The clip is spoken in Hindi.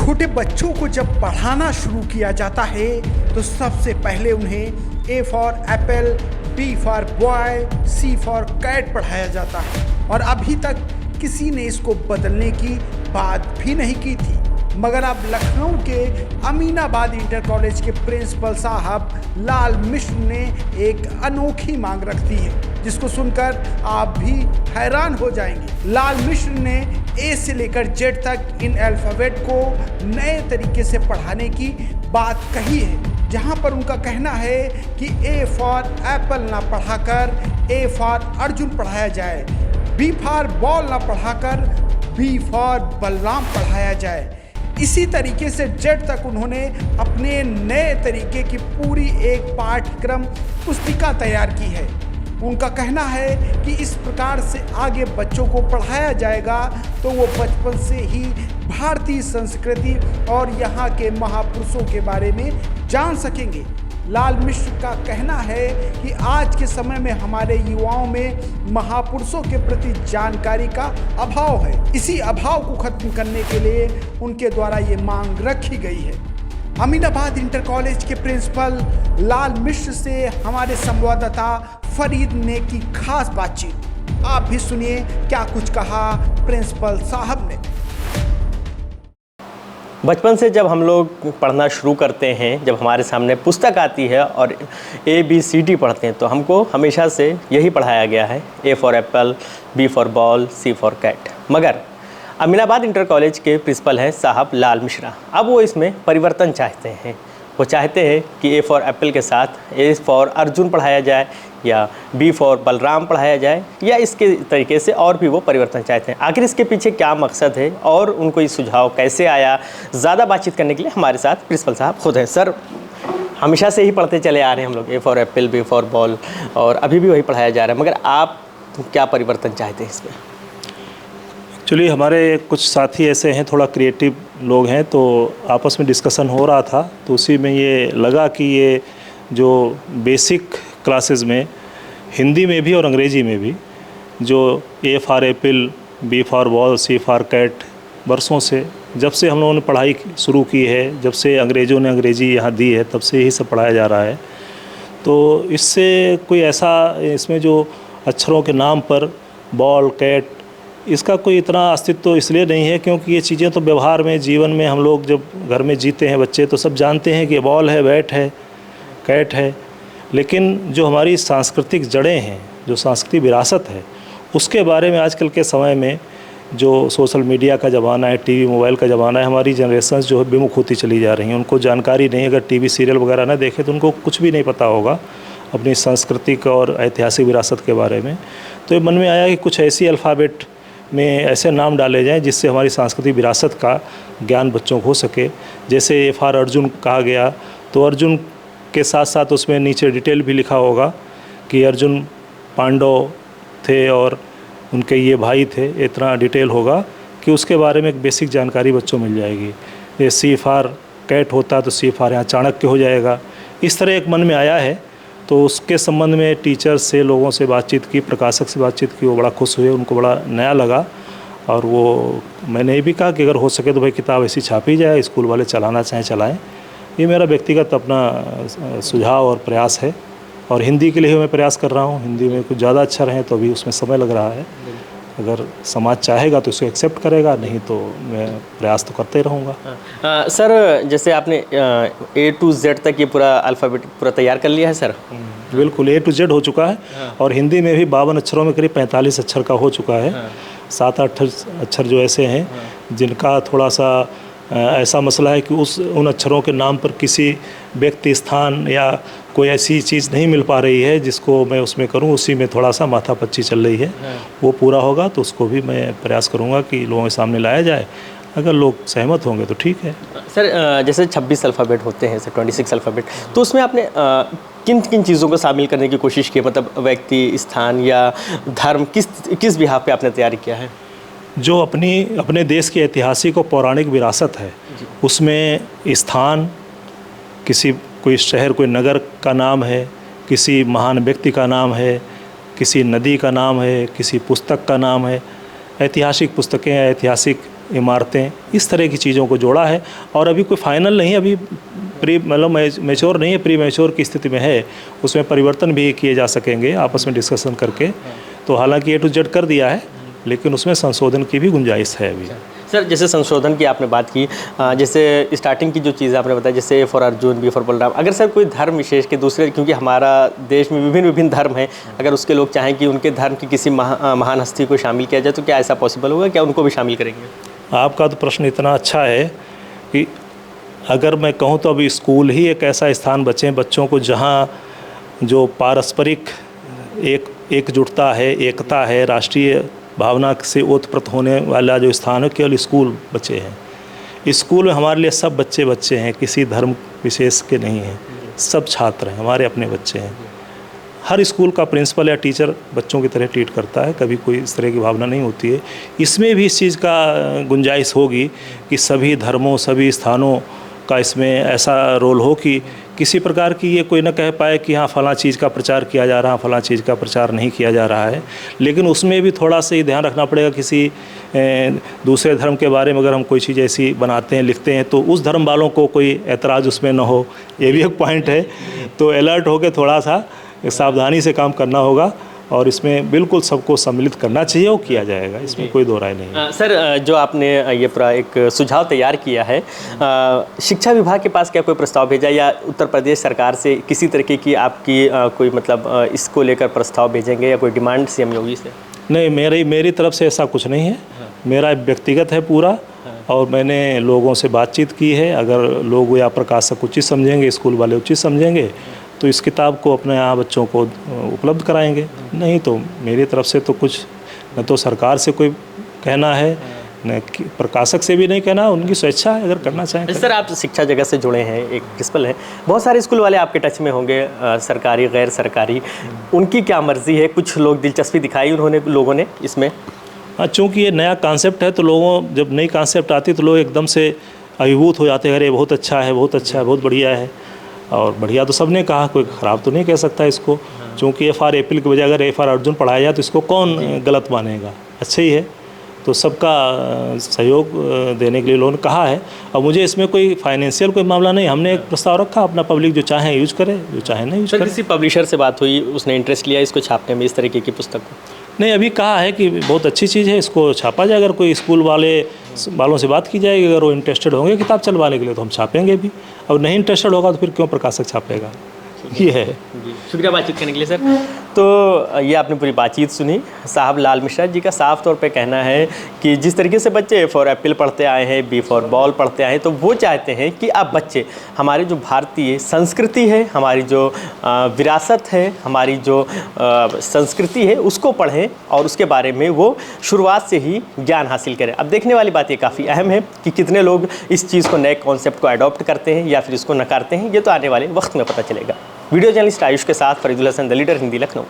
छोटे बच्चों को जब पढ़ाना शुरू किया जाता है तो सबसे पहले उन्हें A for apple, B for boy, C for cat पढ़ाया जाता है और अभी तक किसी ने इसको बदलने की बात भी नहीं की थी। मगर अब लखनऊ के अमीनाबाद इंटर कॉलेज के प्रिंसिपल साहब लाल मिश्र ने एक अनोखी मांग रख दी है, जिसको सुनकर आप भी हैरान हो जाएंगे। लाल मिश्र ने ए से लेकर जेड तक इन अल्फ़ाबेट को नए तरीके से पढ़ाने की बात कही है, जहां पर उनका कहना है कि ए फॉर एप्पल ना पढ़ाकर ए फॉर अर्जुन पढ़ाया जाए, बी फॉर बॉल ना पढ़ाकर बी फॉर बलराम पढ़ाया जाए। इसी तरीके से जेड तक उन्होंने अपने नए तरीके की पूरी एक पाठ्यक्रम पुस्तिका तैयार की है। उनका कहना है कि इस प्रकार से आगे बच्चों को पढ़ाया जाएगा तो वो बचपन से ही भारतीय संस्कृति और यहाँ के महापुरुषों के बारे में जान सकेंगे। लाल मिश्र का कहना है कि आज के समय में हमारे युवाओं में महापुरुषों के प्रति जानकारी का अभाव है। इसी अभाव को खत्म करने के लिए उनके द्वारा ये मांग रखी गई है। अमीनाबाद इंटर कॉलेज के प्रिंसिपल लाल मिश्र से हमारे संवाददाता फरीद ने की खास बातचीत। आप भी सुनिए क्या कुछ कहा प्रिंसिपल साहब ने। बचपन से जब हम लोग पढ़ना शुरू करते हैं, जब हमारे सामने पुस्तक आती है और ABCD पढ़ते हैं, तो हमको हमेशा से यही पढ़ाया गया है, A for apple, B for ball, C for cat. मगर अमीनाबाद इंटर कॉलेज के प्रिंसिपल हैं साहब लाल मिश्रा। अब वो इसमें परिवर्तन चाहते हैं। वो चाहते हैं कि ए फॉर एप्पल के साथ ए फॉर अर्जुन पढ़ाया जाए या बी फॉर बलराम पढ़ाया जाए, या इसके तरीके से और भी वो परिवर्तन चाहते हैं। आखिर इसके पीछे क्या मकसद है और उनको ये सुझाव कैसे आया, ज़्यादा बातचीत करने के लिए हमारे साथ प्रिंसिपल साहब खुद हैं। सर, हमेशा से ही पढ़ते चले आ रहे हैं हम लोग, A for apple, B for ball, और अभी भी वही पढ़ाया जा रहा है, मगर आप क्या परिवर्तन चाहते हैं इसमें? एक्चुअली हमारे कुछ साथी ऐसे हैं, थोड़ा क्रिएटिव लोग हैं, तो आपस में डिस्कशन हो रहा था, तो उसी में ये लगा कि ये जो बेसिक क्लासेस में हिंदी में भी और अंग्रेज़ी में भी जो A for apple, B for ball, C for cat बरसों से, जब से हम लोगों ने पढ़ाई शुरू की है, जब से अंग्रेज़ों ने अंग्रेज़ी यहाँ दी है, तब से यही सब पढ़ाया जा रहा है। तो इससे कोई ऐसा, इसमें जो अक्षरों के नाम पर बॉल, कैट, इसका कोई इतना अस्तित्व तो इसलिए नहीं है क्योंकि ये चीज़ें तो व्यवहार में, जीवन में हम लोग जब घर में जीते हैं बच्चे, तो सब जानते हैं कि बॉल है, बैट है, कैट है। लेकिन जो हमारी सांस्कृतिक जड़ें हैं, जो सांस्कृतिक विरासत है, उसके बारे में आजकल के समय में जो सोशल मीडिया का ज़माना है, टीवी मोबाइल का ज़माना है, हमारी जनरेशन जो है विमुख होती चली जा रही हैं। उनको जानकारी नहीं, अगर टीवी सीरियल वगैरह ना देखें तो उनको कुछ भी नहीं पता होगा अपनी सांस्कृतिक और ऐतिहासिक विरासत के बारे में। तो ये मन में आया कि कुछ ऐसी अल्फ़ाबेट में ऐसे नाम डाले जाएं जिससे हमारी सांस्कृतिक विरासत का ज्ञान बच्चों को हो सके। जैसे ए फॉर अर्जुन कहा गया, तो अर्जुन के साथ साथ उसमें नीचे डिटेल भी लिखा होगा कि अर्जुन पांडव थे और उनके ये भाई थे, इतना डिटेल होगा कि उसके बारे में एक बेसिक जानकारी बच्चों मिल जाएगी। ये सी फॉर कैट होता तो सी फॉर यहाँ चाणक्य हो जाएगा। इस तरह एक मन में आया है, तो उसके संबंध में टीचर से, लोगों से बातचीत की, प्रकाशक से बातचीत की, वो बड़ा खुश हुए, उनको बड़ा नया लगा। और वो मैंने ये भी कहा कि अगर हो सके तो भाई किताब ऐसी छापी जाए, स्कूल वाले चलाना चाहें चलाएं। ये मेरा व्यक्तिगत अपना सुझाव और प्रयास है, और हिंदी के लिए मैं प्रयास कर रहा हूँ। हिंदी में कुछ ज़्यादा अच्छा रहे तो अभी उसमें समय लग रहा है। अगर समाज चाहेगा तो इसको एक्सेप्ट करेगा, नहीं तो मैं प्रयास तो करते रहूँगा। सर, जैसे आपने A to Z तक ये पूरा अल्फ़ाबेट पूरा तैयार कर लिया है सर? बिल्कुल, A to Z हो चुका है। और हिंदी में भी 52 अक्षरों में करीब 45 अक्षर का हो चुका है। 7-8 अक्षर जो ऐसे हैं जिनका थोड़ा सा ऐसा मसला है कि उन अक्षरों के नाम पर किसी व्यक्ति, स्थान या कोई ऐसी चीज़ नहीं मिल पा रही है जिसको मैं उसमें करूं, उसी में थोड़ा सा माथापच्ची चल रही है। वो पूरा होगा तो उसको भी मैं प्रयास करूंगा कि लोगों के सामने लाया जाए। अगर लोग सहमत होंगे तो ठीक है। सर, जैसे 26 अल्फ़ाबेट होते हैं, सर 26 अल्फ़ाबेट, तो उसमें आपने किन किन चीज़ों को शामिल करने की कोशिश की? मतलब व्यक्ति, स्थान या धर्म, किस बिहाफ पे आपने तैयारी किया है? जो अपने देश की ऐतिहासिक और पौराणिक विरासत है, उसमें स्थान, कोई शहर, कोई नगर का नाम है, किसी महान व्यक्ति का नाम है, किसी नदी का नाम है, किसी पुस्तक का नाम है। ऐतिहासिक पुस्तकें, ऐतिहासिक इमारतें, इस तरह की चीज़ों को जोड़ा है। और अभी कोई फाइनल नहीं, अभी प्री मतलब मैच्योर नहीं है, प्री मैच्योर की स्थिति में है। उसमें परिवर्तन भी किए जा सकेंगे आपस में डिस्कशन करके। तो हालांकि A to Z कर दिया है, लेकिन उसमें संशोधन की भी गुंजाइश है अभी। सर, जैसे संशोधन की आपने बात की, जैसे स्टार्टिंग की जो चीज़ आपने बताया, जैसे A for Arjun, B for Balram, अगर सर कोई धर्म विशेष के दूसरे, क्योंकि हमारा देश में विभिन्न धर्म हैं, अगर उसके लोग चाहें कि उनके धर्म की किसी महान हस्ती को शामिल किया जाए, तो क्या ऐसा पॉसिबल होगा? क्या उनको भी शामिल करेंगे? आपका तो प्रश्न इतना अच्छा है कि अगर मैं कहूँ तो अभी स्कूल ही एक ऐसा स्थान बचे बच्चों को जहाँ जो पारस्परिक एकजुटता है, एकता है, राष्ट्रीय भावना से ओतप्रोत होने वाला जो स्थान है, केवल स्कूल बचे हैं। स्कूल में हमारे लिए सब बच्चे हैं, किसी धर्म विशेष के नहीं हैं, सब छात्र हैं, हमारे अपने बच्चे हैं। हर स्कूल का प्रिंसिपल या टीचर बच्चों की तरह ट्रीट करता है, कभी कोई इस तरह की भावना नहीं होती है। इसमें भी इस चीज़ का गुंजाइश होगी कि सभी धर्मों, सभी स्थानों का इसमें ऐसा रोल हो कि किसी प्रकार की ये कोई ना कह पाए कि हाँ फलां चीज़ का प्रचार किया जा रहा है, फलां चीज़ का प्रचार नहीं किया जा रहा है। लेकिन उसमें भी थोड़ा सा ये ध्यान रखना पड़ेगा, किसी दूसरे धर्म के बारे में अगर हम कोई चीज़ ऐसी बनाते हैं, लिखते हैं, तो उस धर्म वालों को कोई एतराज़ उसमें ना हो, ये भी एक पॉइंट है। तो अलर्ट होकर थोड़ा सा सावधानी से काम करना होगा और इसमें बिल्कुल सबको सम्मिलित करना चाहिए, और किया जाएगा, इसमें कोई दो राय नहीं। सर, जो आपने ये पूरा एक सुझाव तैयार किया है, शिक्षा विभाग के पास क्या कोई प्रस्ताव भेजा, या उत्तर प्रदेश सरकार से किसी तरीके की आपकी कोई मतलब इसको लेकर प्रस्ताव भेजेंगे, या कोई डिमांड CM योगी से? नहीं, मेरी तरफ से ऐसा कुछ नहीं है, मेरा व्यक्तिगत है पूरा। और मैंने लोगों से बातचीत की है, अगर लोग या प्रकाशक उचित समझेंगे, स्कूल वाले उचित समझेंगे, तो इस किताब को अपने यहाँ बच्चों को उपलब्ध कराएंगे। नहीं तो मेरी तरफ से तो कुछ, न तो सरकार से कोई कहना है, न प्रकाशक से भी नहीं कहना, उनकी स्वेच्छा है, अगर करना चाहें। सर, आप शिक्षा जगत से जुड़े हैं, एक प्रिंसिपल हैं, बहुत सारे स्कूल वाले आपके टच में होंगे, सरकारी गैर सरकारी, उनकी क्या मर्जी है? कुछ लोग दिलचस्पी दिखाई उन्होंने, लोगों ने इसमें? हाँ, चूँकि ये नया कॉन्सेप्ट है, तो लोगों, जब नई कॉन्सेप्ट आती है तो लोग एकदम से अभिभूत हो जाते हैं, अरे बहुत अच्छा है, बहुत अच्छा है, बहुत बढ़िया है। और बढ़िया तो सबने कहा, कोई ख़राब तो नहीं कह सकता इसको। चूँकि FR एप्रिल की बजाय अगर FR अर्जुन पढ़ाया जाए तो इसको कौन गलत मानेगा, अच्छा ही है। तो सबका सहयोग देने के लिए लोगों ने कहा है। और मुझे इसमें कोई फाइनेंशियल कोई मामला नहीं, हमने एक प्रस्ताव रखा, अपना पब्लिक जो चाहे यूज करे, जो चाहे नहीं यूज करे। किसी पब्लिशर से बात हुई, उसने इंटरेस्ट लिया इसको छापने में, इस तरीके की पुस्तक को? नहीं, अभी कहा है कि बहुत अच्छी चीज़ है, इसको छापा जाए। अगर कोई स्कूल वालों से बात की जाएगी, अगर वो इंटरेस्टेड होंगे किताब चलवाने के लिए, तो हम छापेंगे भी। और नहीं इंटरेस्टेड होगा तो फिर क्यों प्रकाशक छापेगा, ये है। शुक्रिया बातचीत करने के लिए सर। तो ये आपने पूरी बातचीत सुनी। साहब लाल मिश्रा जी का साफ तौर पे कहना है कि जिस तरीके से बच्चे A फॉर एप्पल पढ़ते आए हैं, B फॉर बॉल पढ़ते आए हैं, तो वो चाहते हैं कि अब बच्चे हमारी जो भारतीय संस्कृति है, हमारी जो विरासत है, हमारी जो संस्कृति है, उसको पढ़ें और उसके बारे में वो शुरुआत से ही ज्ञान हासिल करें। अब देखने वाली बात ये काफ़ी अहम है कि कितने लोग इस चीज़ को, नए कॉन्सेप्ट को अडॉप्ट करते हैं या फिर इसको नकारते हैं, ये तो आने वाले वक्त में पता चलेगा। वीडियो जर्नलिस्ट आयुष के साथ फरीदुल हसन, द लीडर हिंदी, लखनऊ।